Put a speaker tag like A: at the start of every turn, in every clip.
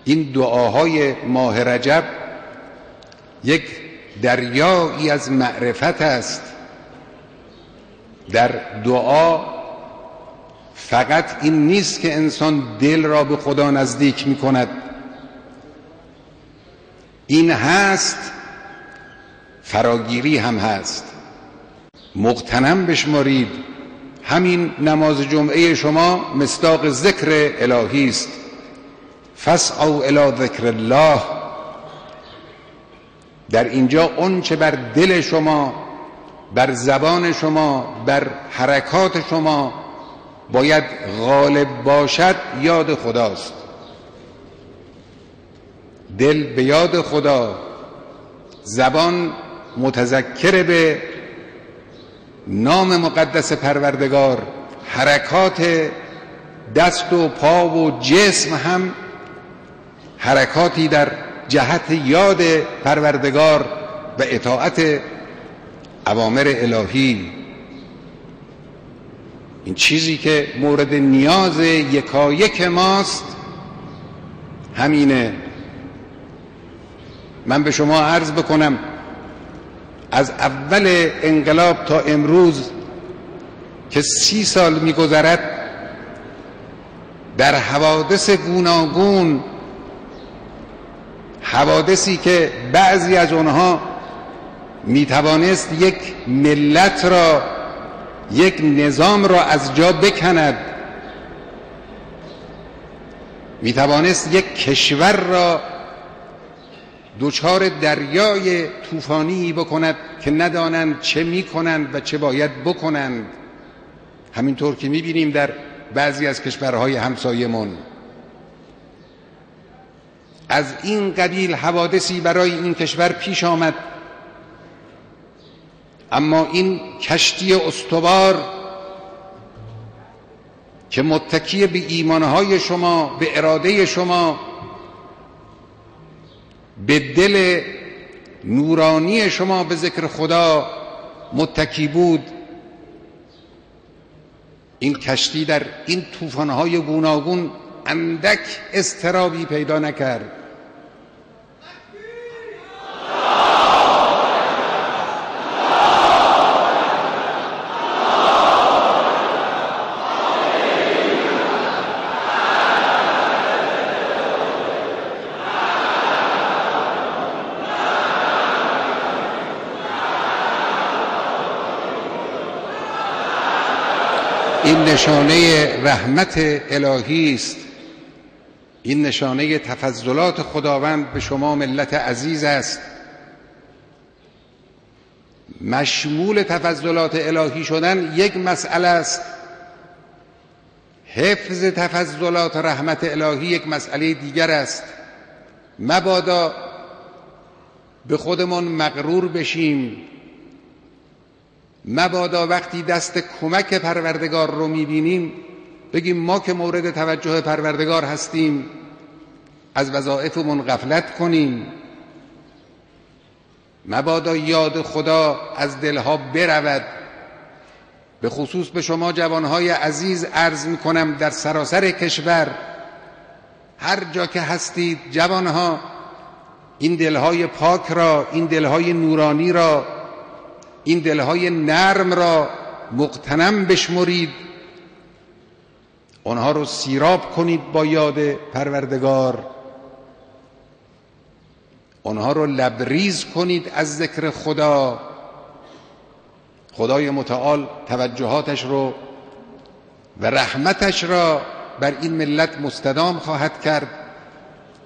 A: این دعاهای ماه رجب یک دریایی از معرفت است. در دعا فقط این نیست که انسان دل را به خدا نزدیک می کند، این هست، فراگیری هم هست. مغتنم بشمارید، همین نماز جمعه شما مصداق ذکر الهی است. فاسعوا الی ذکر الله. در اینجا اون چه بر دل شما، بر زبان شما، بر حرکات شما باید غالب باشد یاد خداست. دل به یاد خدا، زبان متذکر به نام مقدس پروردگار، حرکات دست و پا و جسم هم حرکاتی در جهت یاد پروردگار و اطاعت اوامر الهی. این چیزی که مورد نیاز یکایک ماست همینه. من به شما عرض بکنم از اول انقلاب تا امروز که 30 سال می‌گذرد، در حوادث گوناگون، حوادثی که بعضی از اونها میتوانست یک ملت را، یک نظام را از جا بکند، میتوانست یک کشور را دچار دریای طوفانی بکند که ندانند چه میکنند و چه باید بکنند. همینطور که میبینیم در بعضی از کشورهای همسایمون. از این قبیل حوادثی برای این کشور پیش آمد، اما این کشتی استوار که متکی به ایمانهای شما، به اراده شما، به دل نورانی شما به ذکر خدا متکی بود، این کشتی در این طوفان‌های گوناگون اندک اضطرابی پیدا نکرد. این نشانه رحمت الهی است، این نشانه تفضلات خداوند به شما ملت عزیز است. مشمول تفضلات الهی شدن یک مسئله است، حفظ تفضلات رحمت الهی یک مسئله دیگر است. مبادا به خودمون مغرور بشیم، مبادا وقتی دست کمک پروردگار رو میبینیم بگیم ما که مورد توجه پروردگار هستیم از وظایفمون غفلت کنیم. مبادا یاد خدا از دلها برود. به خصوص به شما جوانهای عزیز عرض میکنم در سراسر کشور، هر جا که هستید جوانها، این دلهای پاک را، این دلهای نورانی را، این دلهای نرم را مغتنم بشمرید، آنها رو سیراب کنید با یاد پروردگار، آنها رو لبریز کنید از ذکر خدا. خدای متعال توجهاتش رو و رحمتش را بر این ملت مستدام خواهد کرد.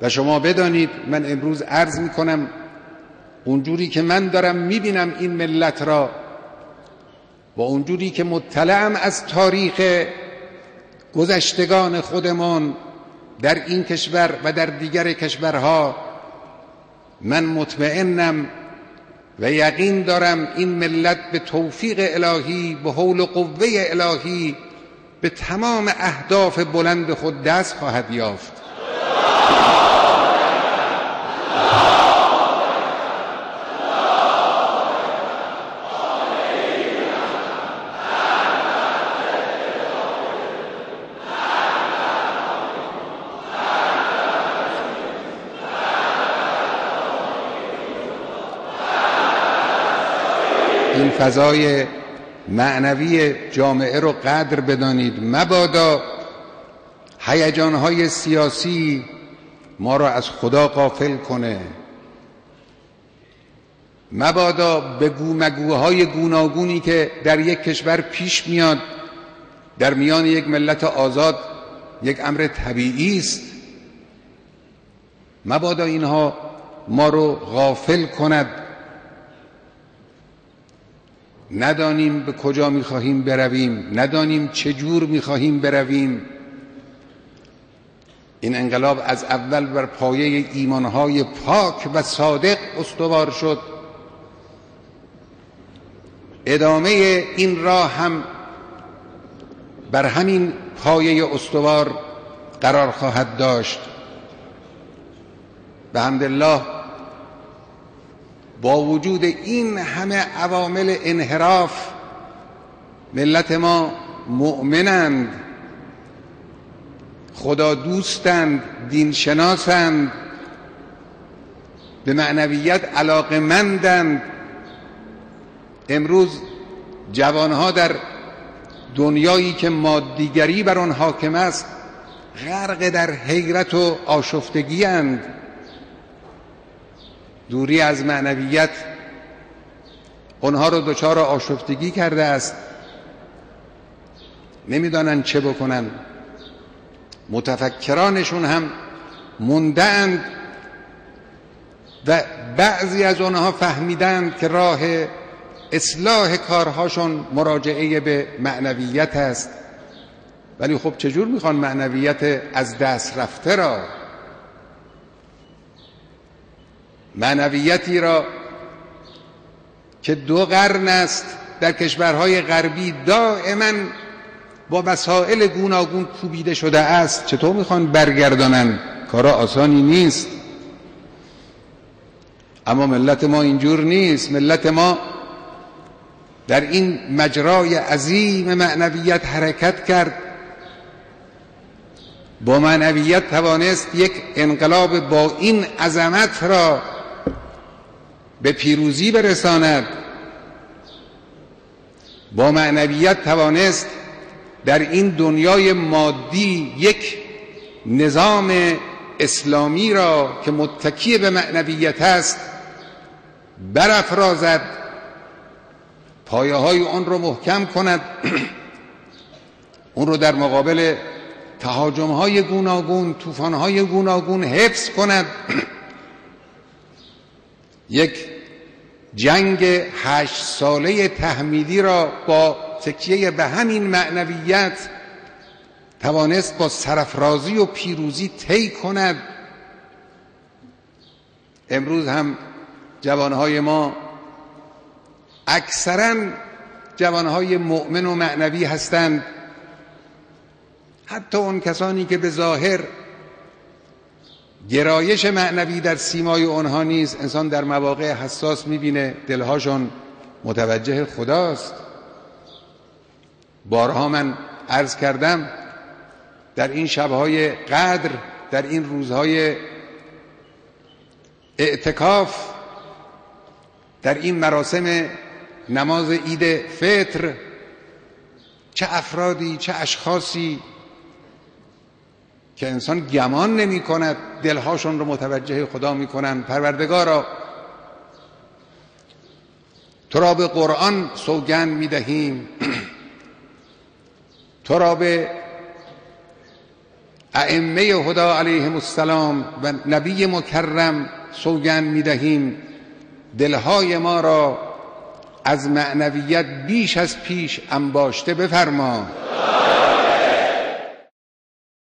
A: و شما بدانید، من امروز عرض میکنم اونجوری که من دارم میبینم این ملت را، با اونجوری که مطلعم از تاریخ گذشتگان خودمان در این کشور و در دیگر کشورها، من مطمئنم و یقین دارم این ملت به توفیق الهی، به حول و قوه الهی به تمام اهداف بلند خود دست خواهد یافت. این فضای معنوی جامعه رو قدر بدانید. مبادا هیجان‌های سیاسی ما را از خدا غافل کنه. مبادا به مگوهای گوناگونی که در یک کشور پیش میاد در میان یک ملت آزاد یک امر طبیعی است، مبادا اینها ما رو غافل کند. ندانیم به کجا می‌خواهیم برویم، ندانیم چه جور می‌خواهیم برویم. این انقلاب از اول بر پایه ایمانهای پاک و صادق استوار شد. ادامه این راه هم بر همین پایه استوار قرار خواهد داشت. به حمدالله با وجود این همه عوامل انحراف ملت ما مؤمنند، خدا دوستند، دین شناسند، به معنویت علاقه‌مندند. امروز جوانها در دنیایی که مادیگری بر آن حاکم است غرق در حیرت و آشفتگی اند. دوری از معنویت آنها را دچار آشفتگی کرده است، نمیدانند چه بکنند. متفکرانشون هم مونده‌اند و بعضی از آنها فهمیدند که راه اصلاح کارهاشون مراجعه به معنویت است. ولی خب چجور میخوان معنویت از دست رفته را، معنویتی را که 2 قرن است در کشورهای غربی دائما با مسائل گوناگون کوبیده شده است، چطور میخوان برگردانن؟ کار آسانی نیست. اما ملت ما اینجور نیست. ملت ما در این مجرای عظیم معنویت حرکت کرد. با معنویت توانست یک انقلاب با این عظمت را به پیروزی برساند. با معنویت توانست در این دنیای مادی یک نظام اسلامی را که متکی به معنویت است برافرازد، پایه‌های آن را محکم کند، اون رو در مقابل تهاجم‌های گوناگون، طوفان‌های گوناگون حفظ کند. یک جنگ 8 ساله تحمیلی را با تکیه به همین معنویت توانست با سرافرازی و پیروزی طی کند. امروز هم جوانهای ما اکثراً جوانهای مؤمن و معنوی هستند. حتی اون کسانی که به ظاهر گرایش معنوی در سیمای آنها نیست، انسان در مواقع حساس می‌بینه دلهاشون متوجه خداست. بارها من عرض کردم در این شب‌های قدر، در این روزهای اعتکاف، در این مراسم نماز عید فطر، چه افرادی، چه اشخاصی که انسان گمان نمی کند دلهاشون رو متوجه خدا می کنند. پروردگارا تو را به قرآن سوگند می دهیم، تو را به ائمه هدی علیهم السلام و نبی مکرم سوگند می دهیم، دلهای ما را از معنویت بیش از پیش انباشته بفرما.